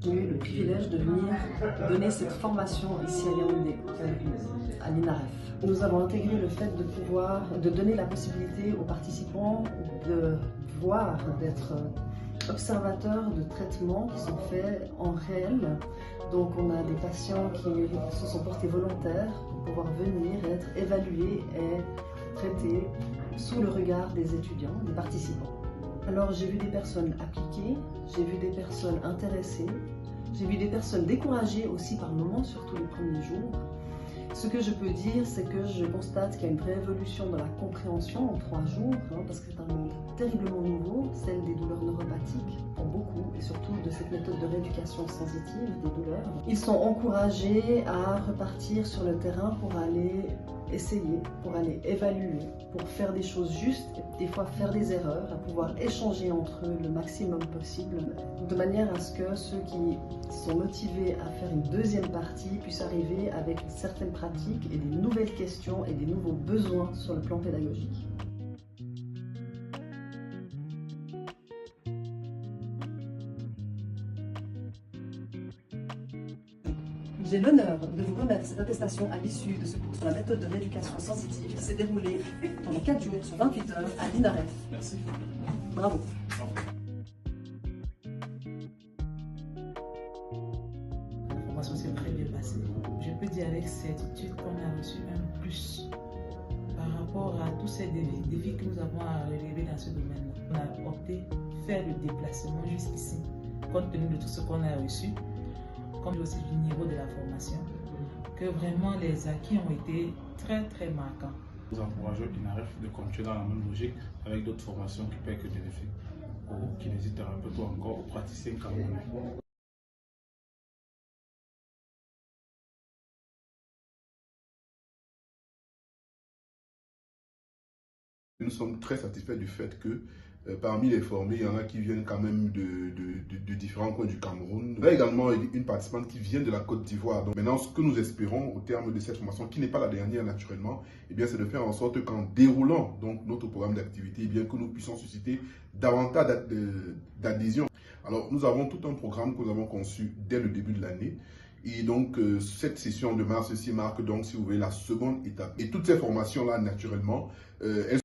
J'ai eu le privilège de venir donner cette formation ici à Yaoundé, à l'INAREF. Nous avons intégré le fait de donner la possibilité aux participants de voir, d'être observateurs de traitements qui sont faits en réel. Donc on a des patients qui se sont portés volontaires pour pouvoir venir être évalués et traités sous le regard des étudiants, des participants. Alors j'ai vu des personnes appliquées, j'ai vu des personnes intéressées, j'ai vu des personnes découragées aussi par moments, surtout les premiers jours. Ce que je peux dire, c'est que je constate qu'il y a une vraie évolution dans la compréhension en 3 jours, parce que c'est un monde terriblement nouveau, celle des douleurs neuropathiques pour beaucoup, et surtout de cette méthode de rééducation sensitive des douleurs. Ils sont encouragés à repartir sur le terrain pour aller essayer, pour aller évaluer, pour faire des choses justes, des fois faire des erreurs, à pouvoir échanger entre eux le maximum possible, de manière à ce que ceux qui sont motivés à faire une deuxième partie puissent arriver avec une certaine pratique et des nouvelles questions et des nouveaux besoins sur le plan pédagogique. J'ai l'honneur de vous remettre cette attestation à l'issue de ce cours sur la méthode de rééducation sensitive qui s'est déroulé pendant 4 jours sur 28 heures à l'INAREF. Merci. Bravo. La formation s'est très bien passée. Je peux dire avec certitude qu'on a reçu un plus par rapport à tous ces défis que nous avons à relever dans ce domaine. On a opté faire le déplacement jusqu'ici, compte tenu de tout ce qu'on a reçu, comme aussi du niveau de la formation, que vraiment les acquis ont été très marquants. Nous encourageons l'INAREF de continuer dans la même logique avec d'autres formations qui paient que bénéfiques aux kinésithérapeutes ou encore aux praticiens camerounais. Nous sommes très satisfaits du fait que parmi les formés, il y en a qui viennent quand même de différents coins du Cameroun. Il y a également une participante qui vient de la Côte d'Ivoire. Donc maintenant, ce que nous espérons au terme de cette formation, qui n'est pas la dernière naturellement, eh bien, c'est de faire en sorte qu'en déroulant donc, notre programme d'activité, eh bien, que nous puissions susciter davantage d'adhésion. Alors, nous avons tout un programme que nous avons conçu dès le début de l'année. Et donc, cette session de mars-ci marque donc, si vous voulez, la seconde étape. Et toutes ces formations-là, naturellement, elles